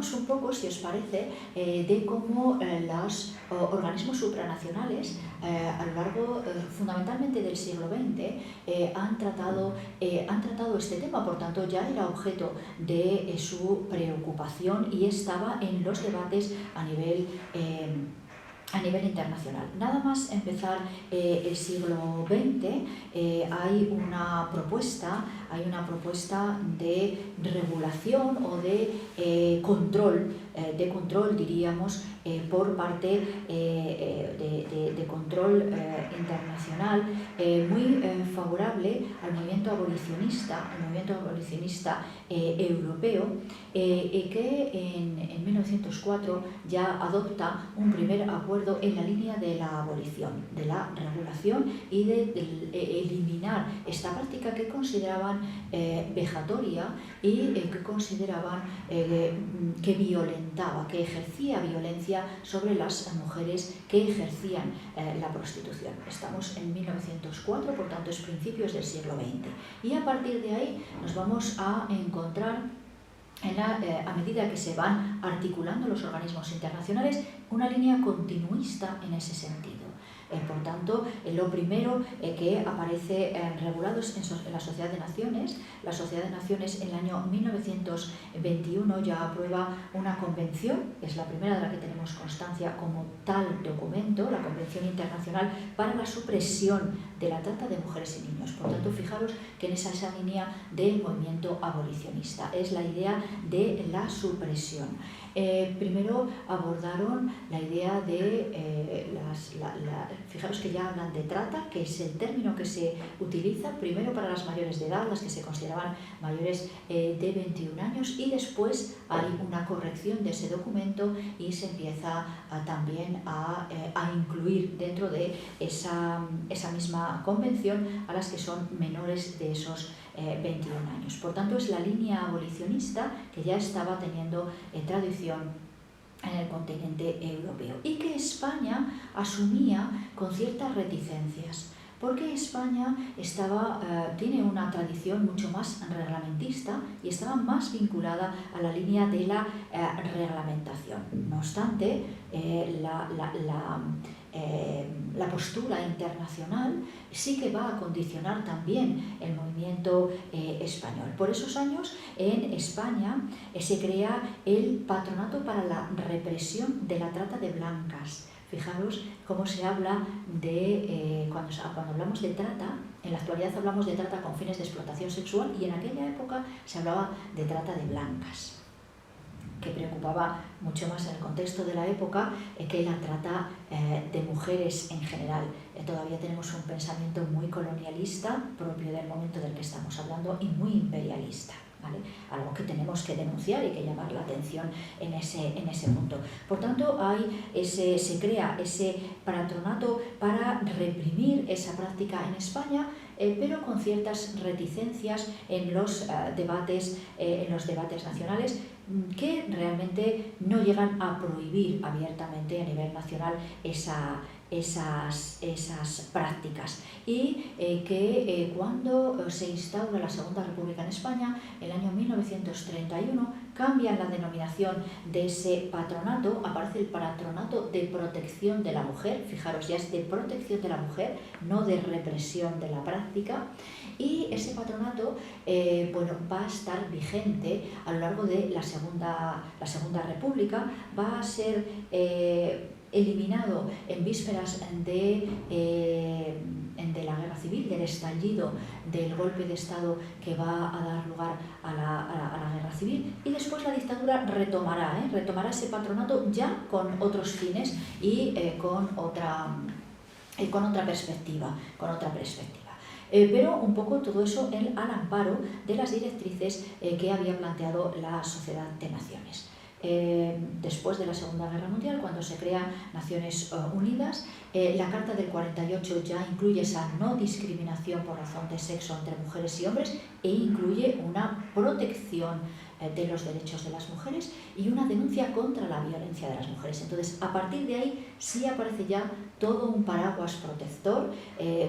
hablamos un poco, si os parece, de cómo los organismos supranacionales a lo largo fundamentalmente del siglo XX han tratado este tema, por tanto ya era objeto de su preocupación y estaba en los debates a nivel internacional. Nada más empezar el siglo XX hay una propuesta de regulación o de control, diríamos, por parte de control internacional muy favorable al movimiento abolicionista europeo, que en 1904 ya adopta un primer acuerdo en la línea de la abolición, de la regulación y de eliminar esta práctica que consideraban vejatoria y que consideraban que violentaba, que ejercía violencia sobre las mujeres que ejercían la prostitución. Estamos en 1904, por tanto es principios del siglo XX. Y a partir de ahí nos vamos a encontrar a medida que se van articulando los organismos internacionales, una línea continuista en ese sentido. Por tanto, lo primero que aparece regulado es en la Sociedad de Naciones. La Sociedad de Naciones en el año 1921 ya aprueba una convención, que es la primera de la que tenemos constancia como tal documento, la Convención Internacional para la Supresión de la Trata de Mujeres y Niños. Por tanto, fijaros que en esa línea del movimiento abolicionista es la idea de la supresión. Primero abordaron la idea de fijaros que ya hablan de trata, que es el término que se utiliza primero para las mayores de edad, las que se consideraban mayores de 21 años, y después hay una corrección de ese documento y se empieza también a incluir dentro de esa misma convención a las que son menores de esos 21 años. Por tanto, es la línea abolicionista que ya estaba teniendo tradición en el continente europeo y que España asumía con ciertas reticencias, porque España tiene una tradición mucho más reglamentista y estaba más vinculada a la línea de la reglamentación. No obstante, la postura internacional sí que va a condicionar también el movimiento español. Por esos años en España se crea el Patronato para la Represión de la Trata de Blancas. Fijaros cómo se habla de, cuando hablamos de trata, en la actualidad hablamos de trata con fines de explotación sexual y en aquella época se hablaba de trata de blancas, que preocupaba mucho más en el contexto de la época que la trata de mujeres en general. Todavía tenemos un pensamiento muy colonialista propio del momento del que estamos hablando y muy imperialista, ¿vale? Algo que tenemos que denunciar y que llamar la atención en ese punto. Por tanto, se crea ese patronato para reprimir esa práctica en España, pero con ciertas reticencias en los debates nacionales, que realmente no llegan a prohibir abiertamente a nivel nacional esas prácticas, y que cuando se instaura la Segunda República en España, en el año 1931, cambian la denominación de ese patronato, aparece el Patronato de Protección de la Mujer. Fijaros, ya es de protección de la mujer, no de represión de la práctica, y ese patronato va a estar vigente a lo largo de la Segunda República. Va a ser eliminado en vísperas de la guerra civil, del estallido del golpe de Estado que va a dar lugar a la guerra civil, y después la dictadura retomará ese patronato ya con otros fines y con otra perspectiva. Pero un poco todo eso al amparo de las directrices que había planteado la Sociedad de Naciones. Después de la Segunda Guerra Mundial, cuando se crean Naciones Unidas, la Carta del 48 ya incluye esa no discriminación por razón de sexo entre mujeres y hombres, e incluye una protección de los derechos de las mujeres y una denuncia contra la violencia de las mujeres. Entonces, a partir de ahí sí aparece ya todo un paraguas protector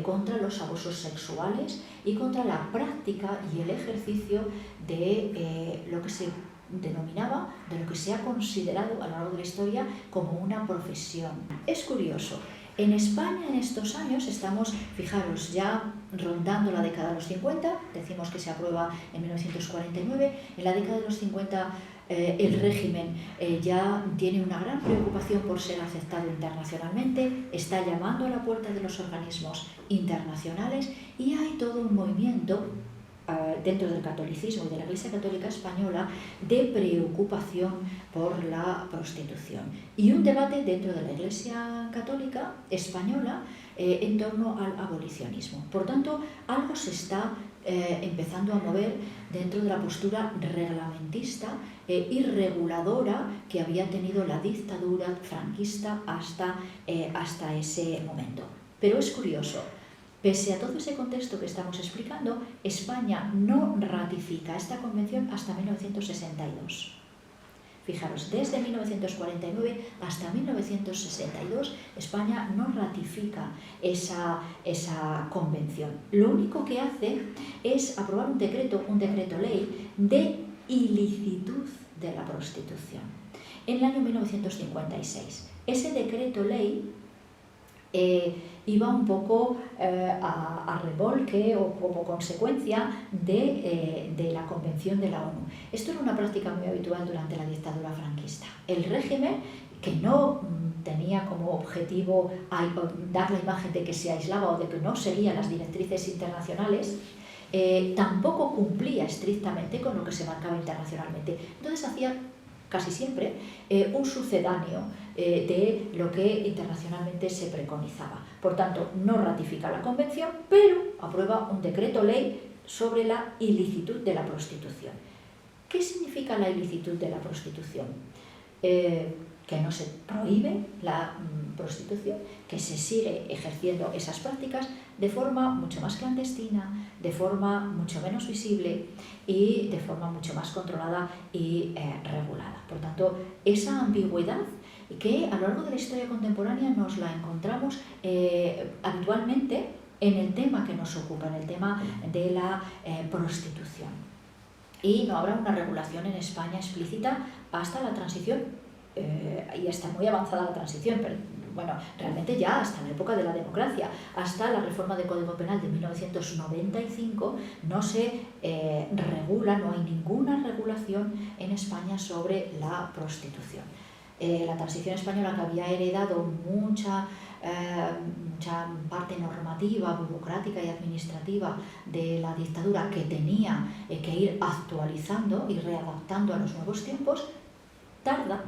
contra los abusos sexuales y contra la práctica y el ejercicio de lo que se denominaba, de lo que se ha considerado a lo largo de la historia como una profesión. Es curioso, en España en estos años estamos, fijaros, ya rondando la década de los 50, decimos que se aprueba en 1949, en la década de los 50 el régimen ya tiene una gran preocupación por ser aceptado internacionalmente, está llamando a la puerta de los organismos internacionales y hay todo un movimiento dentro del catolicismo y de la Iglesia Católica Española de preocupación por la prostitución y un debate dentro de la Iglesia Católica Española en torno al abolicionismo. Por tanto, algo se está empezando a mover dentro de la postura reglamentista y reguladora que había tenido la dictadura franquista hasta ese momento. Pero es curioso, pese a todo ese contexto que estamos explicando, España no ratifica esta convención hasta 1962. Fijaros, desde 1949 hasta 1962 España no ratifica esa convención. Lo único que hace es aprobar un decreto ley de ilicitud de la prostitución en el año 1956. Ese decreto ley iba un poco a remolque o como consecuencia de la Convención de la ONU. Esto era una práctica muy habitual durante la dictadura franquista. El régimen, que no tenía como objetivo dar la imagen de que se aislaba o de que no seguía las directrices internacionales, tampoco cumplía estrictamente con lo que se marcaba internacionalmente. Entonces hacía casi siempre un sucedáneo de lo que internacionalmente se preconizaba. Por tanto, no ratifica la convención, pero aprueba un decreto ley sobre la ilicitud de la prostitución. ¿Qué significa la ilicitud de la prostitución? Que no se prohíbe la prostitución, que se sigue ejerciendo esas prácticas de forma mucho más clandestina, de forma mucho menos visible y de forma mucho más controlada y regulada. Por tanto, esa ambigüedad que a lo largo de la historia contemporánea nos la encontramos habitualmente en el tema que nos ocupa, en el tema de la prostitución. Y no habrá una regulación en España explícita hasta la transición, y está muy avanzada la transición, pero bueno, realmente ya hasta la época de la democracia, hasta la reforma del Código Penal de 1995, no se regula, no hay ninguna regulación en España sobre la prostitución. La transición española, que había heredado mucha parte normativa, burocrática y administrativa de la dictadura, que tenía que ir actualizando y readaptando a los nuevos tiempos, tarda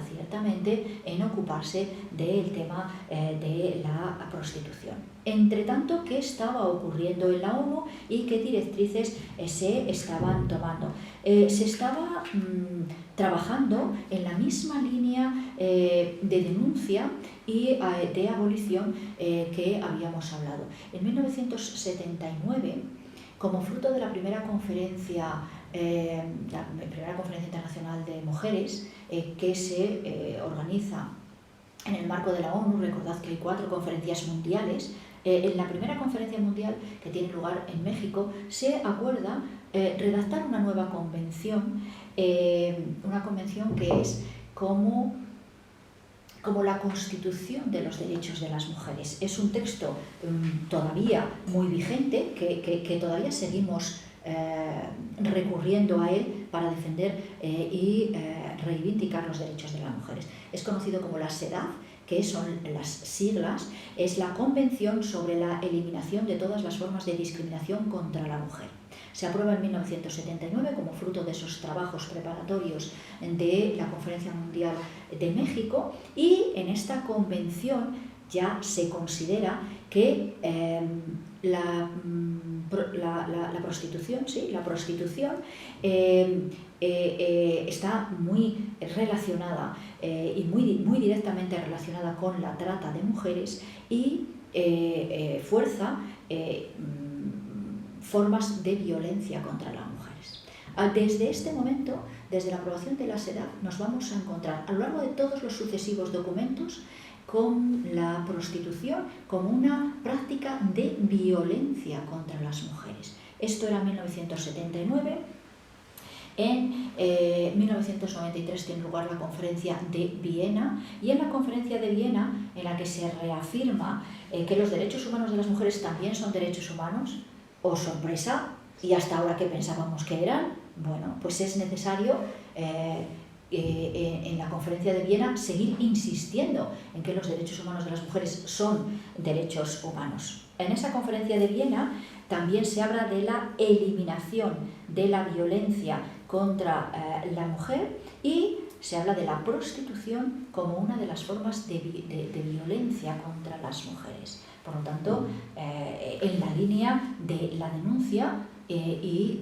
ciertamente en ocuparse del tema de la prostitución. Entre tanto, ¿qué estaba ocurriendo en la ONU y qué directrices se estaban tomando? Se estaba trabajando en la misma línea de denuncia y de abolición que habíamos hablado. En 1979, como fruto de la primera conferencia internacional de mujeres que se organiza en el marco de la ONU, recordad que hay 4 conferencias mundiales. En la primera conferencia mundial, que tiene lugar en México, se acuerda redactar una nueva convención, una convención que es como la Constitución de los Derechos de las Mujeres. Es un texto todavía muy vigente, que todavía seguimos recurriendo a él para defender y reivindicar los derechos de las mujeres. Es conocido como la CEDAW, que son las siglas, es la Convención sobre la Eliminación de todas las formas de discriminación contra la mujer. Se aprueba en 1979 como fruto de esos trabajos preparatorios de la Conferencia Mundial de México, y en esta convención ya se considera que la prostitución está muy relacionada y muy directamente relacionada con la trata de mujeres y fuerza formas de violencia contra las mujeres. Desde este momento, desde la aprobación de la CEDAW, nos vamos a encontrar a lo largo de todos los sucesivos documentos con la prostitución como una práctica de violencia contra las mujeres. Esto era en 1979. En 1993 tiene lugar la Conferencia de Viena, y en la Conferencia de Viena, en la que se reafirma que los derechos humanos de las mujeres también son derechos humanos, ¡oh sorpresa! Y hasta ahora, ¿qué pensábamos que eran? Bueno, pues es necesario en la Conferencia de Viena seguir insistiendo en que los derechos humanos de las mujeres son derechos humanos. En esa Conferencia de Viena también se habla de la eliminación de la violencia contra la mujer, y se habla de la prostitución como una de las formas de violencia contra las mujeres. Por lo tanto, en la línea de la denuncia y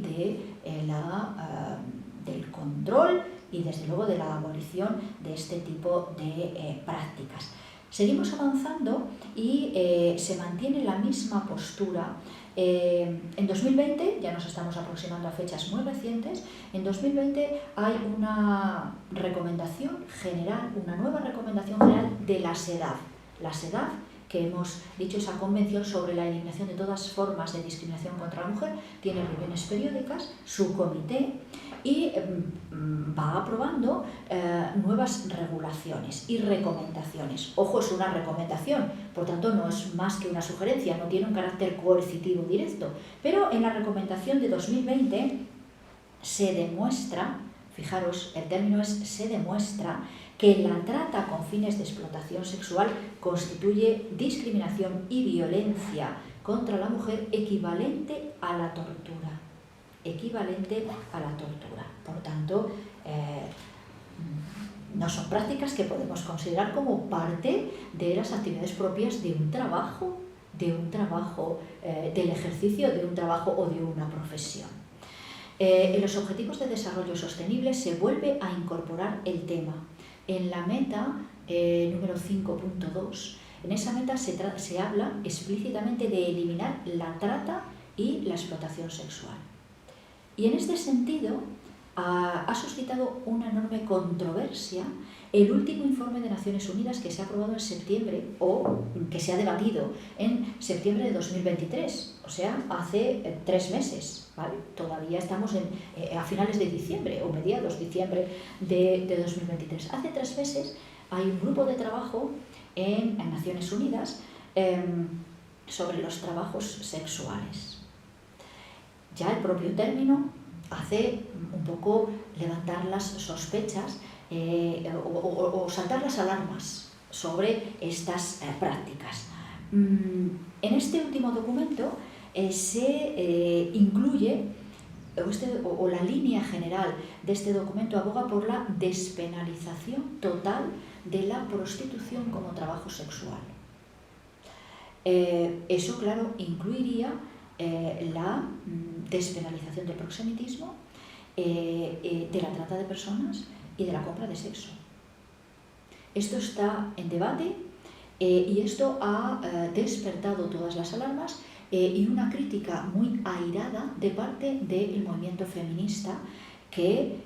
del control y desde luego de la abolición de este tipo de prácticas. Seguimos avanzando y se mantiene la misma postura. En 2020, ya nos estamos aproximando a fechas muy recientes, en 2020 hay una recomendación general, una nueva recomendación general de la SEDAV. La SEDAV, que hemos dicho, esa convención sobre la eliminación de todas formas de discriminación contra la mujer, tiene reuniones periódicas, su comité, y va aprobando nuevas regulaciones y recomendaciones. Ojo, es una recomendación, por tanto no es más que una sugerencia, no tiene un carácter coercitivo directo, pero en la recomendación de 2020 se demuestra, fijaros, el término es se demuestra, que la trata con fines de explotación sexual constituye discriminación y violencia contra la mujer equivalente a la tortura. Equivalente a la tortura. Por tanto, no son prácticas que podemos considerar como parte de las actividades propias de un trabajo, del ejercicio de un trabajo o de una profesión. En los Objetivos de Desarrollo Sostenible se vuelve a incorporar el tema. En la meta número 5.2, en esa meta se habla explícitamente de eliminar la trata y la explotación sexual. Y en este sentido ha suscitado una enorme controversia el último informe de Naciones Unidas que se ha aprobado en septiembre, o que se ha debatido en septiembre de 2023, o sea, hace 3 meses, ¿vale? Todavía estamos a finales de diciembre o mediados de diciembre de 2023. Hace 3 meses hay un grupo de trabajo en Naciones Unidas sobre los trabajos sexuales. Ya el propio término hace un poco levantar las sospechas o saltar las alarmas sobre estas prácticas. En este último documento se incluye, o la línea general de este documento aboga por la despenalización total de la prostitución como trabajo sexual. Eso, claro, incluiría la despenalización del proxenetismo, de la trata de personas y de la compra de sexo. Esto está en debate y esto ha despertado todas las alarmas y una crítica muy airada de parte del movimiento feminista, que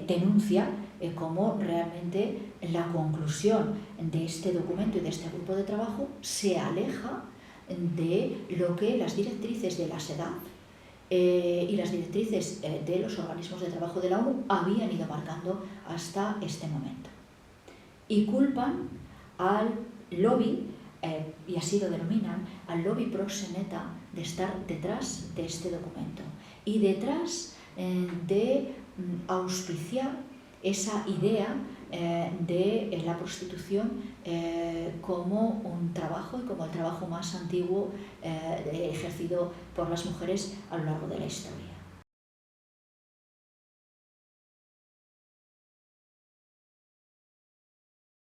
denuncia cómo realmente la conclusión de este documento y de este grupo de trabajo se aleja de lo que las directrices de la SEDAV y las directrices de los organismos de trabajo de la ONU habían ido marcando hasta este momento. Y culpan al lobby, y así lo denominan, al lobby proxeneta, de estar detrás de este documento y detrás de auspiciar esa idea de la prostitución como un trabajo y como el trabajo más antiguo ejercido por las mujeres a lo largo de la historia.